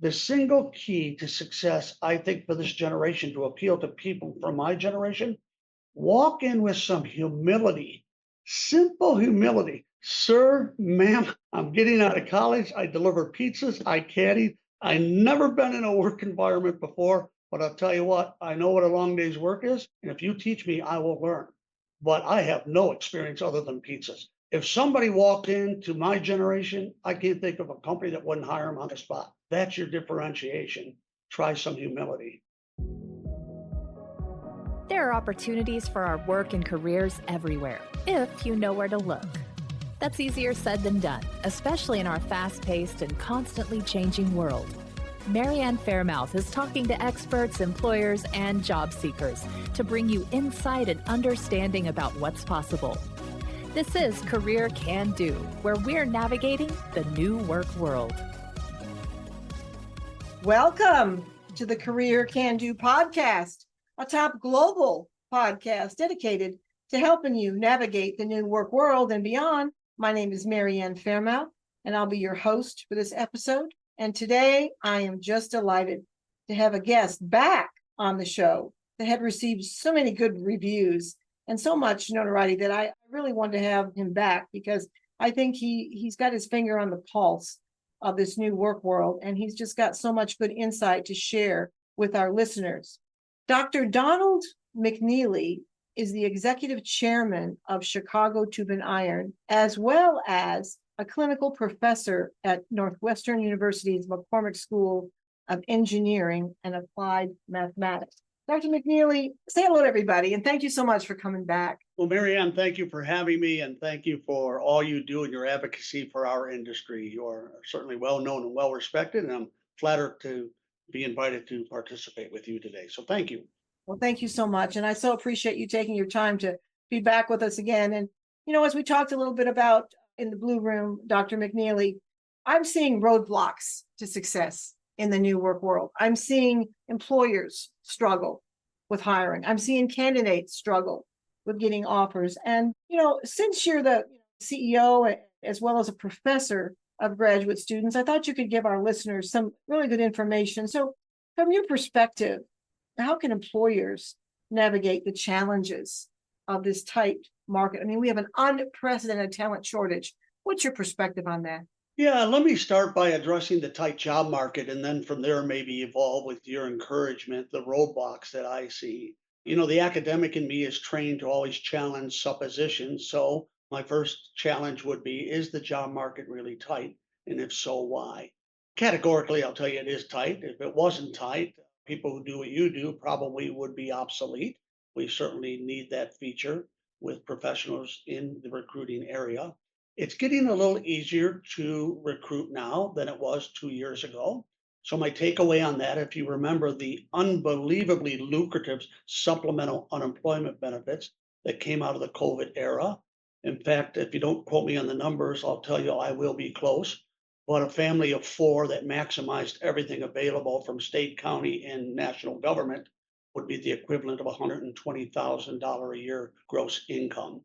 The single key to success, I think, for this generation to appeal to people from my generation, walk in with some humility, simple humility. Sir, ma'am, I'm getting out of college. I deliver pizzas. I caddy. I never been in a work environment before, but I'll tell you what, I know what a long day's work is. And if you teach me, I will learn. But I have no experience other than pizzas. If somebody walked into my generation, I can't think of a company that wouldn't hire them on the spot. That's your differentiation. Try some humility. There are opportunities for our work and careers everywhere, if you know where to look. That's easier said than done, especially in our fast-paced and constantly changing world. Ann Faremouth is talking to experts, employers, and job seekers to bring you insight and understanding about what's possible. This is Career Can Do, where we're navigating the new work world. Welcome to the Career Can Do podcast, a top global podcast dedicated to helping you navigate the new work world and beyond. My name is Ann Faremouth, and I'll be your host for this episode. And today I am just delighted to have a guest back on the show that had received so many good reviews and so much notoriety that I really wanted to have him back because I think he's got his finger on the pulse of this new work world, and he's just got so much good insight to share with our listeners. Dr. Donald McNeeley is the executive chairman of Chicago Tube and Iron, as well as a clinical professor at Northwestern University's McCormick School of Engineering and Applied Mathematics. Dr. McNeeley, say hello to everybody, and thank you so much for coming back. Well, Ann, thank you for having me, and thank you for all you do in your advocacy for our industry. You are certainly well known and well respected, and I'm flattered to be invited to participate with you today. So thank you. Well, thank you so much. And I so appreciate you taking your time to be back with us again. And, as we talked a little bit about in the Blue Room, Dr. McNeeley, I'm seeing roadblocks to success in the new work world. I'm seeing employers struggle with hiring. I'm seeing candidates struggle with getting offers. And, since you're the CEO as well as a professor of graduate students, I thought you could give our listeners some really good information. So from your perspective, how can employers navigate the challenges of this tight market? I mean, we have an unprecedented talent shortage. What's your perspective on that? Yeah, let me start by addressing the tight job market, and then from there maybe evolve with your encouragement, the roadblocks that I see. The academic in me is trained to always challenge suppositions. So my first challenge would be, is the job market really tight? And if so, why? Categorically, I'll tell you it is tight. If it wasn't tight, people who do what you do probably would be obsolete. We certainly need that feature with professionals in the recruiting area. It's getting a little easier to recruit now than it was 2 years ago. So, my takeaway on that, if you remember the unbelievably lucrative supplemental unemployment benefits that came out of the COVID era. In fact, if you don't quote me on the numbers, I'll tell you I will be close. But a family of four that maximized everything available from state, county, and national government would be the equivalent of $120,000 a year gross income.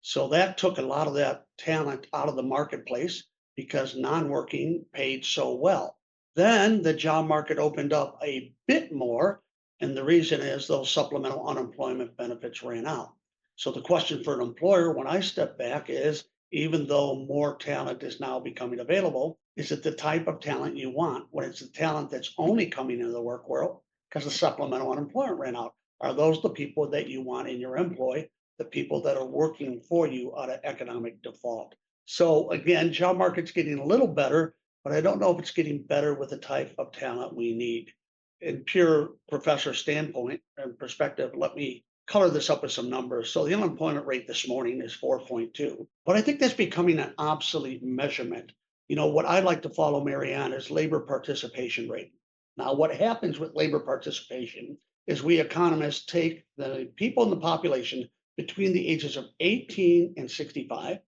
So that took a lot of that talent out of the marketplace because non-working paid so well. Then the job market opened up a bit more, and the reason is those supplemental unemployment benefits ran out. So the question for an employer when I step back is, even though more talent is now becoming available, is it the type of talent you want when it's the talent that's only coming into the work world because the supplemental unemployment ran out? Are those the people that you want in your employ, the people that are working for you out of economic default? So again, job market's getting a little better, but I don't know if it's getting better with the type of talent we need. In pure professor standpoint and perspective, let me color this up with some numbers. So the unemployment rate this morning is 4.2, but I think that's becoming an obsolete measurement. What I like to follow, Marianne, is labor participation rate. Now, what happens with labor participation is we economists take the people in the population between the ages of 18 and 65,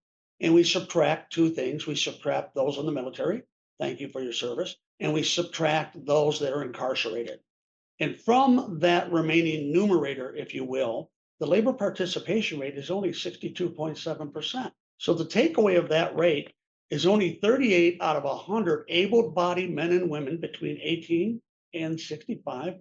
and we subtract two things. We subtract those in the military. Thank you for your service. And we subtract those that are incarcerated. And from that remaining numerator, if you will, the labor participation rate is only 62.7%. So the takeaway of that rate is only 38 out of 100 able-bodied men and women between 18 and 65.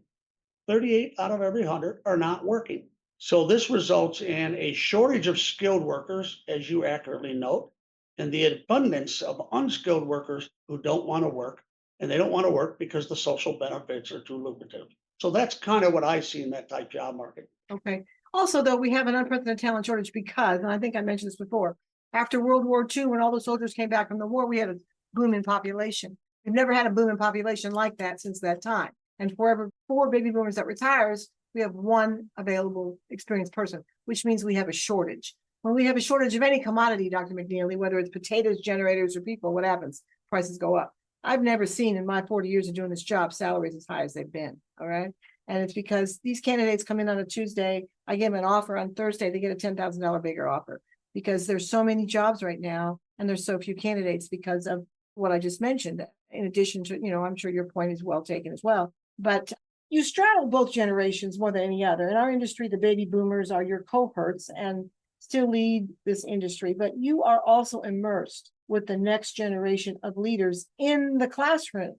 38 out of every 100 are not working. So this results in a shortage of skilled workers, as you accurately note, and the abundance of unskilled workers who don't want to work. And they don't want to work because the social benefits are too lucrative. So that's kind of what I see in that type job market. Okay. Also, though, we have an unprecedented talent shortage because, and I think I mentioned this before, after World War II, when all the soldiers came back from the war, we had a boom in population. We've never had a boom in population like that since that time. And for every 4 baby boomers that retires, we have 1 available experienced person, which means we have a shortage. When we have a shortage of any commodity, Dr. McNeeley, whether it's potatoes, generators, or people, what happens? Prices go up. I've never seen in my 40 years of doing this job salaries as high as they've been. All right. And it's because these candidates come in on a Tuesday. I give them an offer on Thursday. They get a $10,000 bigger offer because there's so many jobs right now and there's so few candidates because of what I just mentioned. In addition to, I'm sure your point is well taken as well. But you straddle both generations more than any other. In our industry, the baby boomers are your cohorts and still lead this industry, but you are also immersed with the next generation of leaders in the classroom.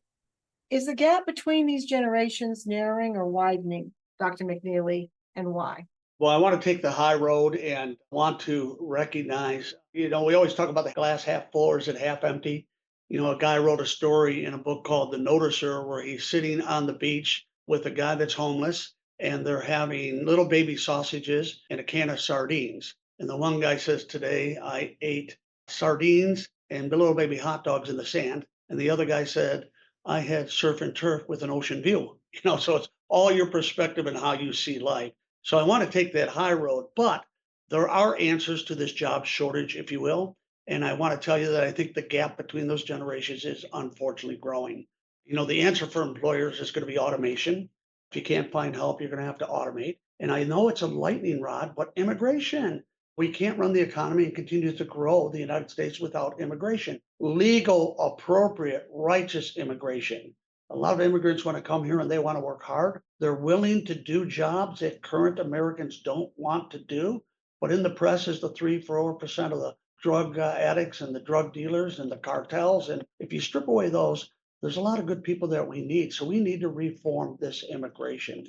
Is the gap between these generations narrowing or widening, Dr. McNeeley, and why? Well, I want to take the high road and want to recognize, we always talk about the glass half full or is it half empty? A guy wrote a story in a book called The Noticer where he's sitting on the beach with a guy that's homeless and they're having little baby sausages and a can of sardines. And the one guy says, today I ate sardines and the little baby hot dogs in the sand. And the other guy said, I had surf and turf with an ocean view. So it's all your perspective and how you see life. So I want to take that high road, but there are answers to this job shortage, if you will. And I want to tell you that I think the gap between those generations is unfortunately growing. The answer for employers is going to be automation. If you can't find help, you're going to have to automate. And I know it's a lightning rod, but immigration. We can't run the economy and continue to grow the United States without immigration. Legal, appropriate, righteous immigration. A lot of immigrants want to come here and they want to work hard. They're willing to do jobs that current Americans don't want to do. But in the press is the 3-4% of the drug addicts and the drug dealers and the cartels. And if you strip away those, there's a lot of good people that we need. So we need to reform this immigration.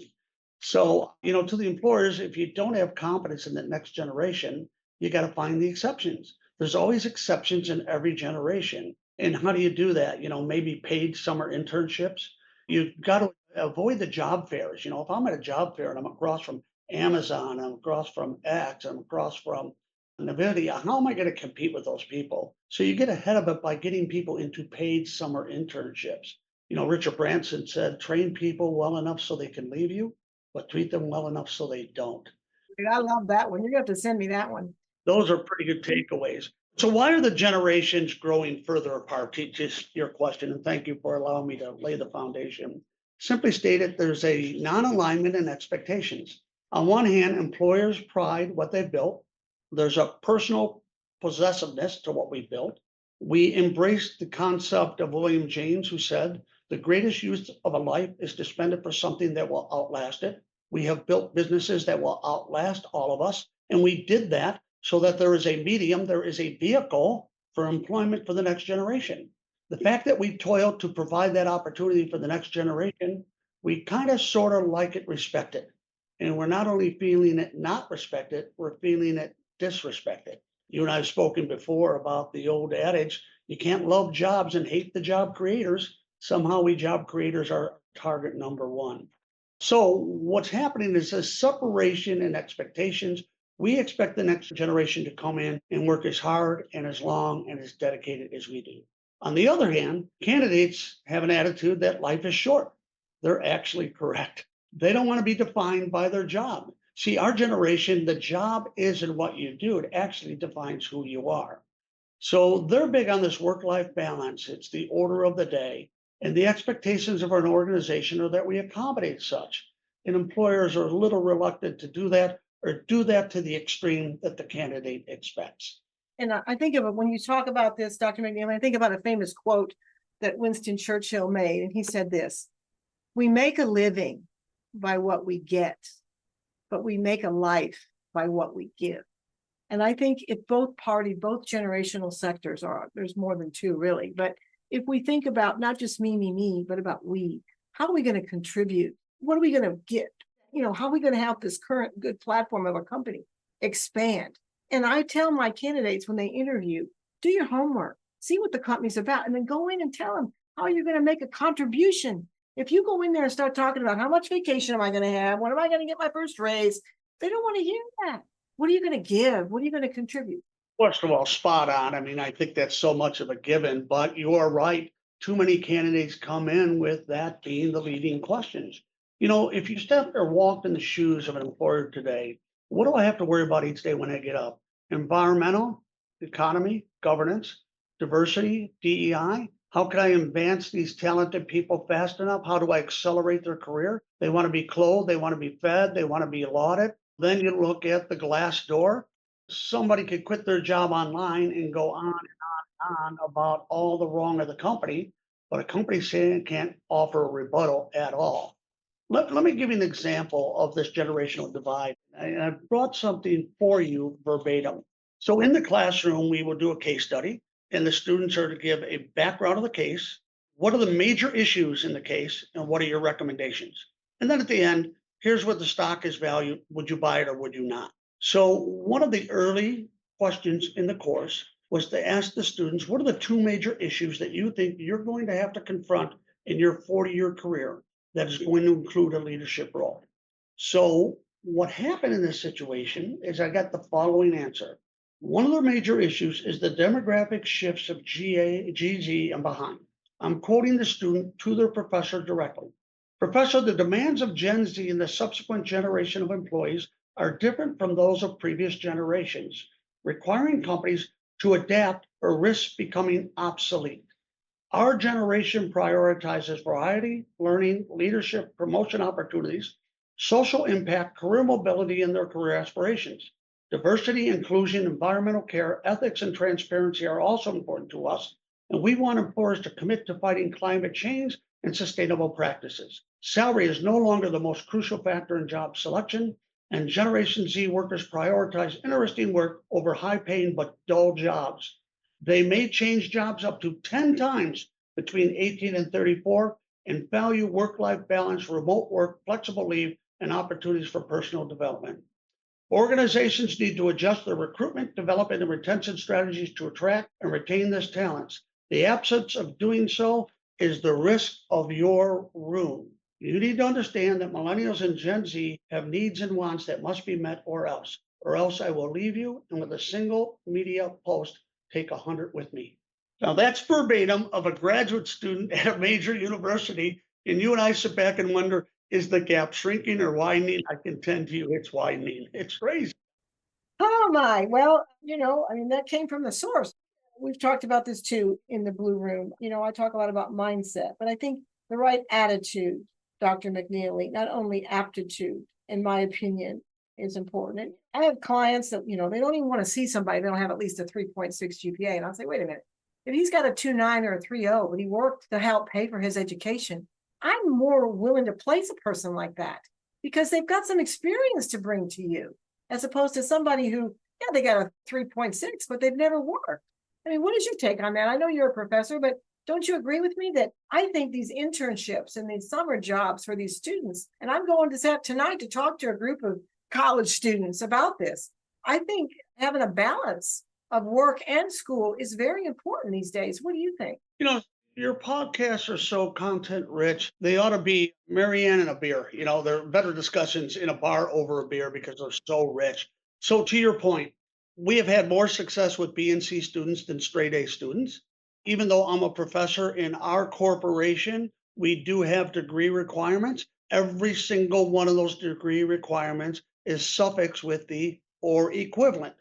So, to the employers, if you don't have confidence in the next generation, you got to find the exceptions. There's always exceptions in every generation. And how do you do that? Maybe paid summer internships. You've got to avoid the job fairs. If I'm at a job fair and I'm across from Amazon, I'm across from X, I'm across from NVIDIA, how am I going to compete with those people? So you get ahead of it by getting people into paid summer internships. Richard Branson said, train people well enough so they can leave you, but treat them well enough so they don't. I love that one. You're going to have to send me that one. Those are pretty good takeaways. So why are the generations growing further apart? Just your question, and thank you for allowing me to lay the foundation. Simply stated, there's a non-alignment in expectations. On one hand, employers pride what they've built. There's a personal possessiveness to what we built. We embrace the concept of William James, who said, the greatest use of a life is to spend it for something that will outlast it. We have built businesses that will outlast all of us. And we did that so that there is a medium, there is a vehicle for employment for the next generation. The fact that we toil to provide that opportunity for the next generation, we kind of sort of like it respected. And we're not only feeling it not respected, we're feeling it disrespected. You and I have spoken before about the old adage, you can't love jobs and hate the job creators. Somehow we job creators are target number one. So what's happening is a separation in expectations. We expect the next generation to come in and work as hard and as long and as dedicated as we do. On the other hand, candidates have an attitude that life is short. They're actually correct. They don't want to be defined by their job. See, our generation, the job isn't what you do. It actually defines who you are. So they're big on this work-life balance. It's the order of the day. And the expectations of an organization are that we accommodate such. And employers are a little reluctant to do that or do that to the extreme that the candidate expects. And I think of it when you talk about this, Dr. McNeeley, I think about a famous quote that Winston Churchill made. And he said this, we make a living by what we get, but we make a life by what we give. And I think if both generational sectors there's more than two really, but if we think about not just me, but about we, how are we going to contribute? What are we going to get? How are we going to help this current good platform of a company expand? And I tell my candidates when they interview, do your homework, see what the company's about, and then go in and tell them how you're going to make a contribution. If you go in there and start talking about how much vacation am I going to have? When am I going to get my first raise? They don't want to hear that. What are you going to give? What are you going to contribute? First of all, spot on. I mean, I think that's so much of a given, but you are right. Too many candidates come in with that being the leading questions. If you stepped or walked in the shoes of an employer today, what do I have to worry about each day when I get up? Environmental, economy, governance, diversity, DEI. How can I advance these talented people fast enough? How do I accelerate their career? They want to be clothed, they want to be fed, they want to be lauded. Then you look at the glass door. Somebody could quit their job online and go on and on about all the wrong of the company, but a company saying can't offer a rebuttal at all. Let me give you an example of this generational divide. I brought something for you verbatim. So in the classroom, we will do a case study, and the students are to give a background of the case. What are the major issues in the case, and what are your recommendations? And then at the end, here's what the stock is valued. Would you buy it or would you not? So one of the early questions in the course was to ask the students, what are the two major issues that you think you're going to have to confront in your 40-year career that is going to include a leadership role? So what happened in this situation is I got the following answer. One of the major issues is the demographic shifts of GZ, and behind. I'm quoting the student to their professor directly. Professor, the demands of Gen Z and the subsequent generation of employees are different from those of previous generations, requiring companies to adapt or risk becoming obsolete. Our generation prioritizes variety, learning, leadership, promotion opportunities, social impact, career mobility, and their career aspirations. Diversity, inclusion, environmental care, ethics, and transparency are also important to us, and we want employers to commit to fighting climate change and sustainable practices. Salary is no longer the most crucial factor in job selection, and Generation Z workers prioritize interesting work over high-paying but dull jobs. They may change jobs up to 10 times between 18 and 34 and value work-life balance, remote work, flexible leave, and opportunities for personal development. Organizations need to adjust their recruitment, development, and retention strategies to attract and retain this talent. The absence of doing so is the risk of your ruin. You need to understand that millennials and Gen Z have needs and wants that must be met or else I will leave you and with a single media post, take 100 with me. Now that's verbatim of a graduate student at a major university. And you and I sit back and wonder, is the gap shrinking or widening? I contend to you it's widening. It's crazy. Oh my, well, that came from the source. We've talked about this too in the Blue Room. I talk a lot about mindset, but I think the right attitude, Dr. McNeeley, not only aptitude, in my opinion, is important. And I have clients that, they don't even want to see somebody, they don't have at least a 3.6 GPA. And I'll say, wait a minute, if he's got a 2.9 or a 3.0, but he worked to help pay for his education, I'm more willing to place a person like that because they've got some experience to bring to you, as opposed to somebody who, yeah, they got a 3.6, but they've never worked. I mean, what is your take on that? I know you're a professor, but don't you agree with me that I think these internships and these summer jobs for these students, and I'm going to set tonight to talk to a group of college students about this. I think having a balance of work and school is very important these days. What do you think? Your podcasts are so content rich. They ought to be Marianne and a beer. They're better discussions in a bar over a beer because they're so rich. So to your point, we have had more success with B and C students than straight A students. Even though I'm a professor in our corporation, we do have degree requirements. Every single one of those degree requirements is suffixed with the or equivalent.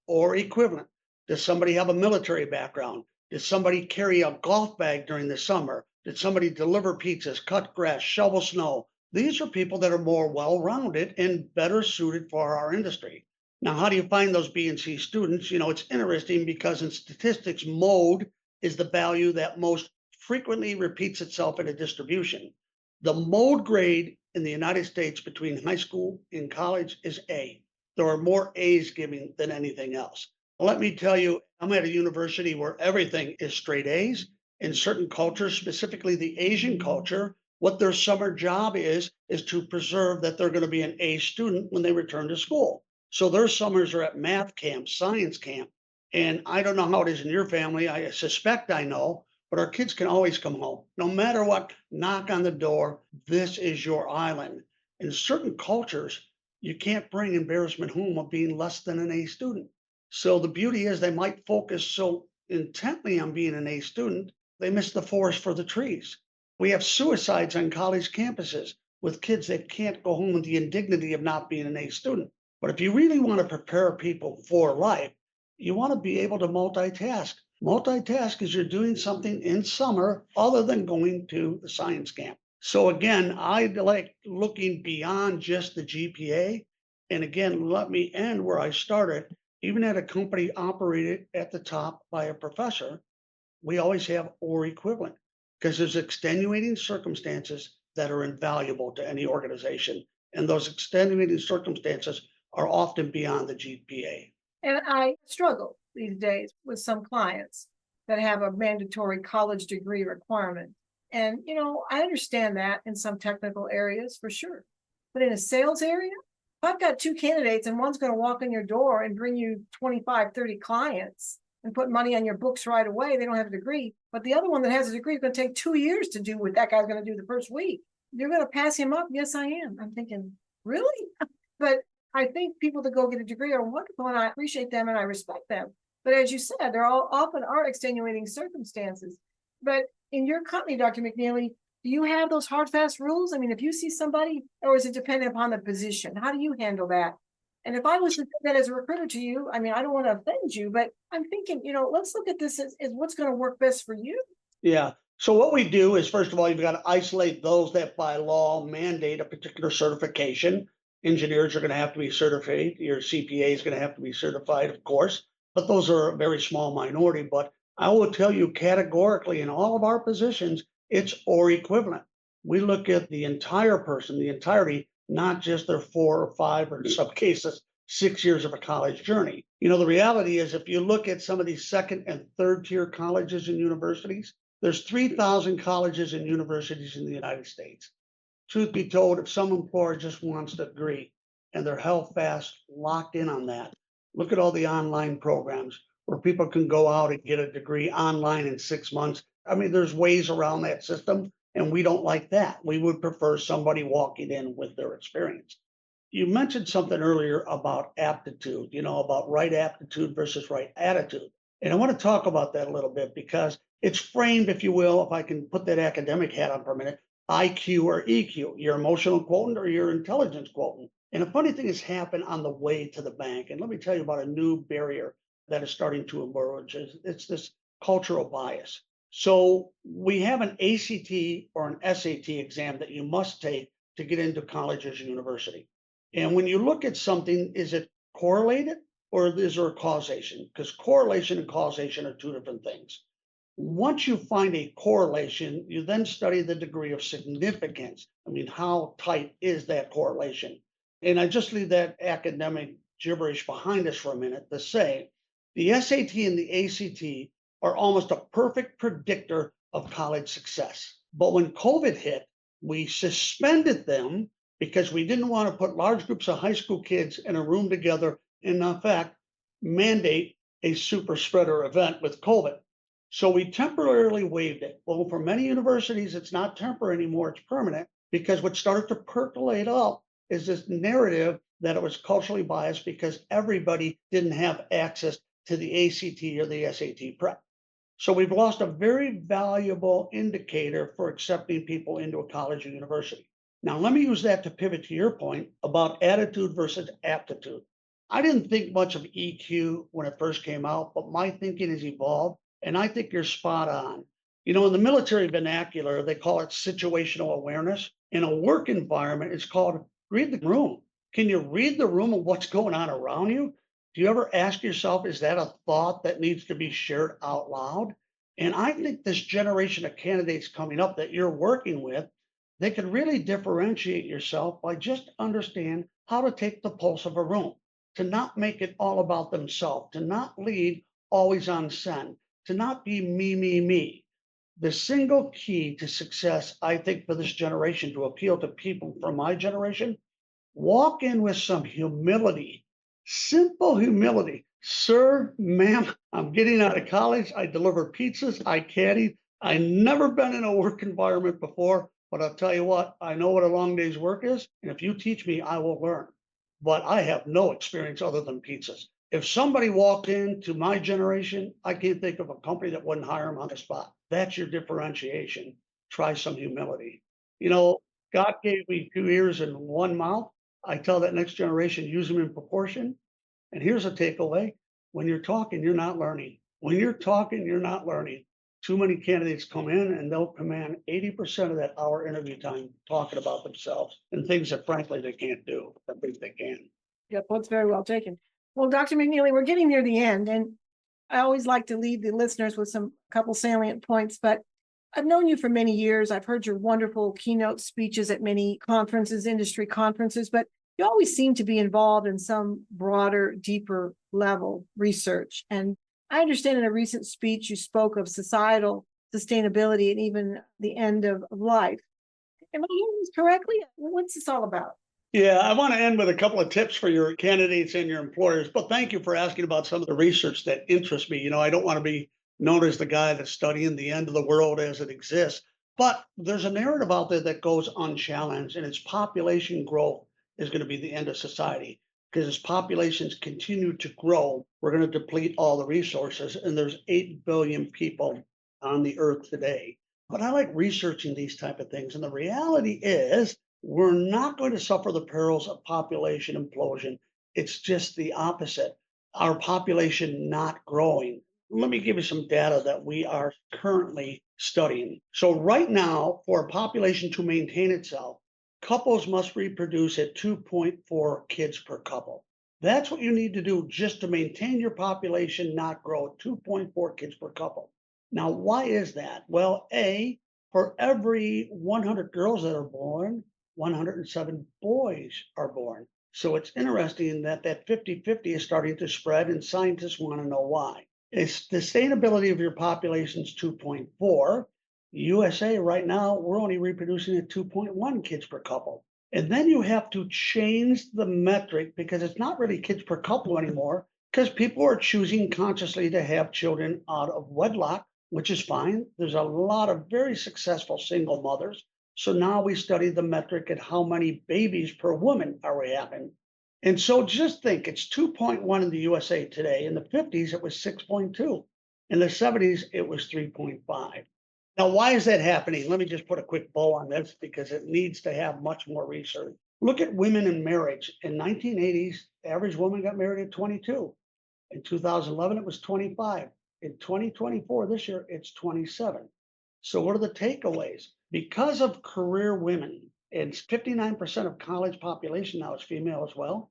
Or equivalent. Does somebody have a military background? Did somebody carry a golf bag during the summer? Did somebody deliver pizzas, cut grass, shovel snow? These are people that are more well-rounded and better suited for our industry. Now, how do you find those B and C students? It's interesting because in statistics, mode is the value that most frequently repeats itself in a distribution. The mode grade in the United States between high school and college is A. There are more A's given than anything else. Let me tell you, I'm at a university where everything is straight A's. In certain cultures, specifically the Asian culture, what their summer job is to preserve that they're going to be an A student when they return to school. So their summers are at math camp, science camp. And I don't know how it is in your family. I suspect I know, but our kids can always come home. No matter what, knock on the door. This is your island. In certain cultures, you can't bring embarrassment home of being less than an A student. So the beauty is they might focus so intently on being an A student, they miss the forest for the trees. We have suicides on college campuses with kids that can't go home with the indignity of not being an A student. But if you really want to prepare people for life, you want to be able to multitask. Multitask is you're doing something in summer other than going to the science camp. So again, I like looking beyond just the GPA. And again, let me end where I started. Even at a company operated at the top by a professor, we always have or equivalent because there's extenuating circumstances that are invaluable to any organization. And those extenuating circumstances are often beyond the GPA. And I struggle these days with some clients that have a mandatory college degree requirement. And, I understand that in some technical areas for sure. But in a sales area, if I've got two candidates and one's going to walk in your door and bring you 25, 30 clients and put money on your books right away, they don't have a degree. But the other one that has a degree is going to take 2 years to do what that guy's going to do the first week. You're going to pass him up? Yes, I am. I'm thinking, really? But I think people that go get a degree are wonderful, and I appreciate them and I respect them. But as you said, there all often are extenuating circumstances. But in your company, Dr. McNeeley, do you have those hard, fast rules? I mean, if you see somebody, or is it dependent upon the position? How do you handle that? And if I was to say that as a recruiter to you, I mean, I don't want to offend you, but I'm thinking, let's look at this as what's going to work best for you. Yeah. So what we do is, first of all, you've got to isolate those that by law mandate a particular certification. Engineers are going to have to be certified. Your CPA is going to have to be certified, of course, but those are a very small minority. But I will tell you categorically in all of our positions, it's or equivalent. We look at the entire person, the entirety, not just their 4 or 5, or in some cases, 6 years of a college journey. The reality is if you look at some of these second and third tier colleges and universities, there's 3,000 colleges and universities in the United States. Truth be told, if some employer just wants to degree and they're held fast, locked in on that, look at all the online programs where people can go out and get a degree online in 6 months. I mean, there's ways around that system, and we don't like that. We would prefer somebody walking in with their experience. You mentioned something earlier about aptitude, about right aptitude versus right attitude. And I want to talk about that a little bit because it's framed, if you will, if I can put that academic hat on for a minute, IQ or EQ, your emotional quotient or your intelligence quotient. And a funny thing has happened on the way to the bank. And let me tell you about a new barrier that is starting to emerge. It's this cultural bias. So we have an ACT or an SAT exam that you must take to get into college or university. And when you look at something, is it correlated or is there a causation? Because correlation and causation are two different things. Once you find a correlation, you then study the degree of significance. I mean, how tight is that correlation? And I just leave that academic gibberish behind us for a minute to say the SAT and the ACT are almost a perfect predictor of college success. But when COVID hit, we suspended them because we didn't want to put large groups of high school kids in a room together and, in fact, mandate a super spreader event with COVID. So we temporarily waived it. Well, for many universities, it's not temporary anymore, it's permanent, because what started to percolate up is this narrative that it was culturally biased because everybody didn't have access to the ACT or the SAT prep. So we've lost a very valuable indicator for accepting people into a college or university. Now, let me use that to pivot to your point about attitude versus aptitude. I didn't think much of EQ when it first came out, but my thinking has evolved. And I think you're spot on. In the military vernacular, they call it situational awareness. In a work environment, it's called read the room. Can you read the room of what's going on around you? Do you ever ask yourself, is that a thought that needs to be shared out loud? And I think this generation of candidates coming up that you're working with, they can really differentiate yourself by just understand how to take the pulse of a room. to not make it all about themselves, to not lead always on send, to not be me, me, me. The single key to success, I think, for this generation to appeal to people from my generation, walk in with some humility, simple humility. Sir, ma'am, I'm getting out of college. I deliver pizzas. I caddy. I never been in a work environment before, but I'll tell you what, I know what a long day's work is. And if you teach me, I will learn. But I have no experience other than pizzas. If somebody walked into my generation, I can't think of a company that wouldn't hire them on the spot. That's your differentiation. Try some humility. You know, God gave me 2 ears and one mouth. I tell that next generation, use them in proportion. And here's a takeaway. When you're talking, you're not learning. When you're talking, you're not learning. Too many candidates come in and they'll command 80% of that hour interview time talking about themselves and things that frankly they can't do, that think they can. Yep, that's very well taken. Well, Dr. McNeeley, we're getting near the end, and I always like to leave the listeners with some couple salient points, but I've known you for many years. I've heard your wonderful keynote speeches at many conferences, industry conferences, but you always seem to be involved in some broader, deeper level research. And I understand in a recent speech, you spoke of societal sustainability and even the end of life. Am I hearing this correctly? What's this all about? Yeah, I want to end with a couple of tips for your candidates and your employers, but thank you for asking about some of the research that interests me. I don't want to be known as the guy that's studying the end of the world as it exists, but there's a narrative out there that goes unchallenged, and it's population growth is going to be the end of society. Because as populations continue to grow, we're going to deplete all the resources, and there's 8 billion people on the earth today. But I like researching these type of things, and the reality is we're not going to suffer the perils of population implosion. It's just the opposite. Our population not growing. Let me give you some data that we are currently studying. So right now, for a population to maintain itself, couples must reproduce at 2.4 kids per couple. That's what you need to do just to maintain your population, not grow, 2.4 kids per couple. Now, why is that? Well, for every 100 girls that are born, 107 boys are born. So it's interesting that 50-50 is starting to spread, and scientists want to know why. It's the sustainability of your population is 2.4. USA right now, we're only reproducing at 2.1 kids per couple. And then you have to change the metric because it's not really kids per couple anymore, because people are choosing consciously to have children out of wedlock, which is fine. There's a lot of very successful single mothers. So now we study the metric at how many babies per woman are we having. And so just think, it's 2.1 in the USA today. In the 50s, it was 6.2. In the 70s, it was 3.5. Now, why is that happening? Let me just put a quick bow on this because it needs to have much more research. Look at women in marriage. In 1980s, the average woman got married at 22. In 2011, it was 25. In 2024, this year, it's 27. So what are the takeaways? Because of career women, and 59% of college population now is female as well,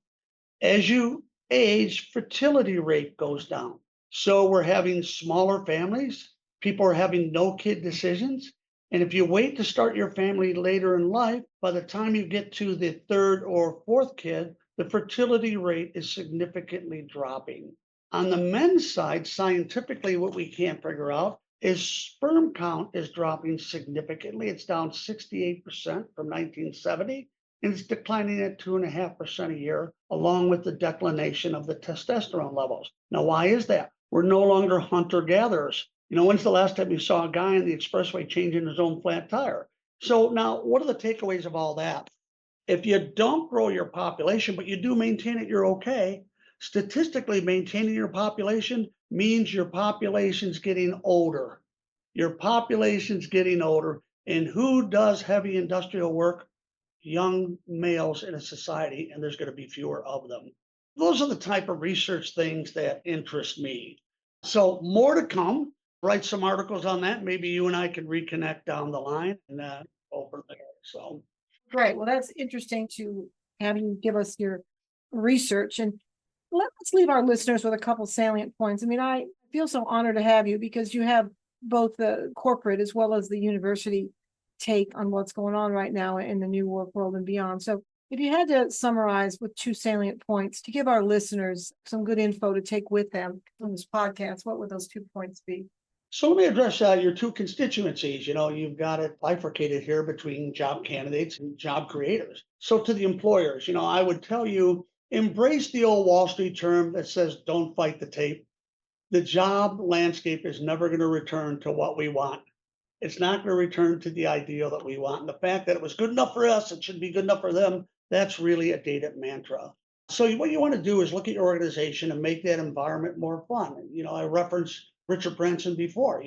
as you age, fertility rate goes down. So we're having smaller families. People are having no kid decisions. And if you wait to start your family later in life, by the time you get to the third or fourth kid, the fertility rate is significantly dropping. On the men's side, scientifically, what we can't figure out is sperm count is dropping significantly. It's down 68% from 1970, and it's declining at 2.5% a year, along with the declination of the testosterone levels. Now, why is that? We're no longer hunter-gatherers. When's the last time you saw a guy on the expressway changing his own flat tire? So now, what are the takeaways of all that? If you don't grow your population, but you do maintain it, you're okay. Statistically, maintaining your population means your population's getting older. Your population's getting older. And who does heavy industrial work? Young males in a society, and there's going to be fewer of them. Those are the type of research things that interest me. So more to come. Write some articles on that. Maybe you and I can reconnect down the line and go from there. So Great. Well, that's interesting to have you give us your research. And let's leave our listeners with a couple salient points. I mean, I feel so honored to have you because you have both the corporate as well as the university take on what's going on right now in the new work world and beyond. So If you had to summarize with two salient points to give our listeners some good info to take with them on this podcast, what would those 2 points be? So let me address your two constituencies. You've got it bifurcated here between job candidates and job creators. So to the employers, I would tell you, embrace the old Wall Street term that says, don't fight the tape. The job landscape is never going to return to what we want. It's not going to return to the ideal that we want. And the fact that it was good enough for us, it should be good enough for them, that's really a dated mantra. So what you want to do is look at your organization and make that environment more fun. I referenced Richard Branson before,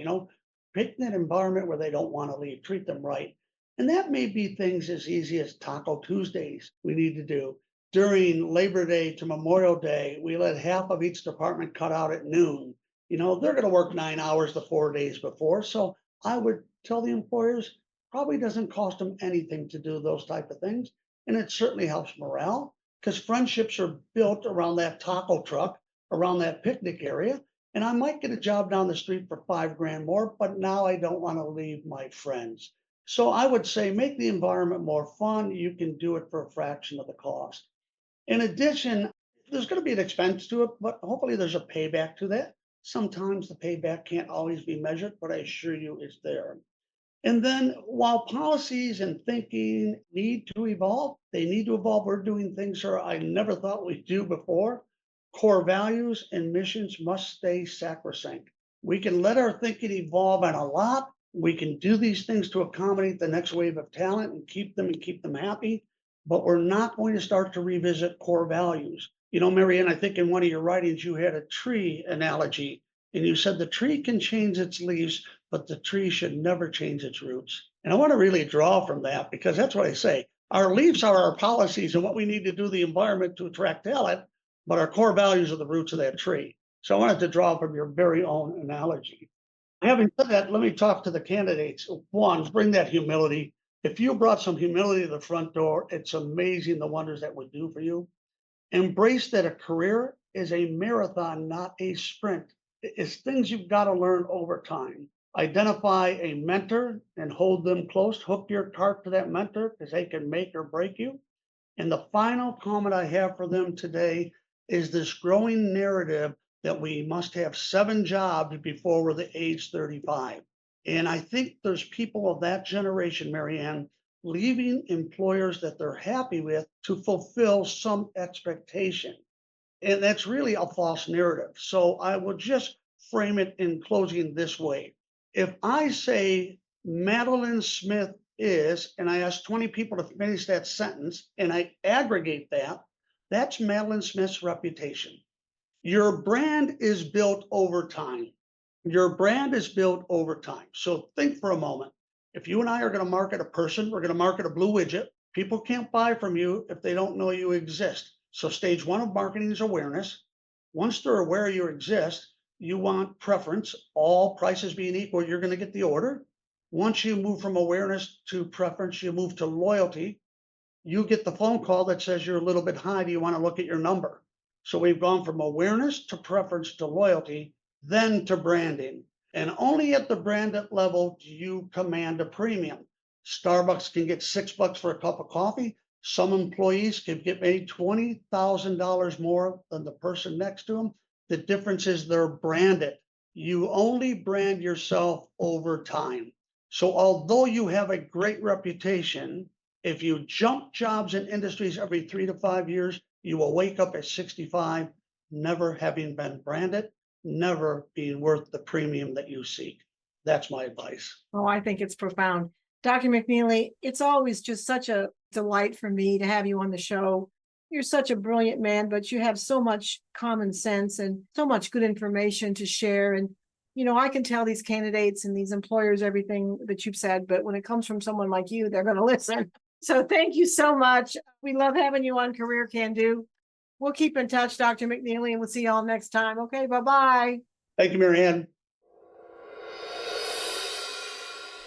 pick that environment where they don't want to leave, treat them right. And that may be things as easy as Taco Tuesdays we need to do. During Labor Day to Memorial Day, we let half of each department cut out at noon. They're going to work 9 hours the 4 days before. So I would tell the employers, probably doesn't cost them anything to do those type of things. And it certainly helps morale because friendships are built around that taco truck, around that picnic area. And I might get a job down the street for $5,000 more, but now I don't want to leave my friends. So I would say make the environment more fun. You can do it for a fraction of the cost. In addition, there's going to be an expense to it, but hopefully there's a payback to that. Sometimes the payback can't always be measured, but I assure you it's there. And then while policies and thinking need to evolve, they need to evolve. We're doing things here I never thought we'd do before. Core values and missions must stay sacrosanct. We can let our thinking evolve on a lot. We can do these things to accommodate the next wave of talent and keep them happy, but we're not going to start to revisit core values. Mary Ann, I think in one of your writings, you had a tree analogy, and you said the tree can change its leaves, but the tree should never change its roots. And I want to really draw from that because that's what I say. Our leaves are our policies and what we need to do the environment to attract talent, but our core values are the roots of that tree. So I wanted to draw from your very own analogy. Having said that, let me talk to the candidates. One, bring that humility. If you brought some humility to the front door, it's amazing the wonders that would do for you. Embrace that a career is a marathon, not a sprint. It's things you've got to learn over time. Identify a mentor and hold them close. Hook your cart to that mentor because they can make or break you. And the final comment I have for them today is this growing narrative that we must have 7 jobs before we're the age 35. And I think there's people of that generation, Mary Ann, leaving employers that they're happy with to fulfill some expectation. And that's really a false narrative. So I will just frame it in closing this way. If I say Madeline Smith is, and I ask 20 people to finish that sentence, and I aggregate that, that's Madeline Smith's reputation. Your brand is built over time. Your brand is built over time. So think for a moment. If you and I are going to market a person, we're going to market a blue widget. People can't buy from you if they don't know you exist. So stage 1 of marketing is awareness. Once they're aware you exist, you want preference. All prices being equal, you're going to get the order. Once you move from awareness to preference, you move to loyalty. You get the phone call that says you're a little bit high. Do you want to look at your number? So we've gone from awareness to preference to loyalty, then to branding. And only at the branded level do you command a premium. Starbucks can get $6 for a cup of coffee. Some employees can get maybe $20,000 more than the person next to them. The difference is they're branded. You only brand yourself over time. So although you have a great reputation, if you jump jobs and industries every 3 to 5 years, you will wake up at 65, never having been branded, never being worth the premium that you seek. That's my advice. Oh, I think it's profound. Dr. McNeeley, it's always just such a delight for me to have you on the show. You're such a brilliant man, but you have so much common sense and so much good information to share. And, I can tell these candidates and these employers everything that you've said, but when it comes from someone like you, they're going to listen. So thank you so much. We love having you on Career Can Do. We'll keep in touch, Dr. McNeeley, and we'll see y'all next time. Okay, bye-bye. Thank you, Mary Ann.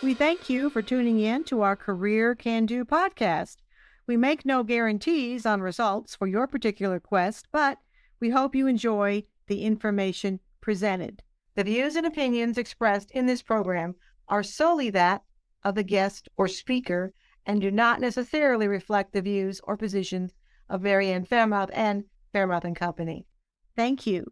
We thank you for tuning in to our Career Can Do podcast. We make no guarantees on results for your particular quest, but we hope you enjoy the information presented. The views and opinions expressed in this program are solely that of the guest or speaker and do not necessarily reflect the views or positions of Mary Ann Faremouth and Faremouth and Company. Thank you.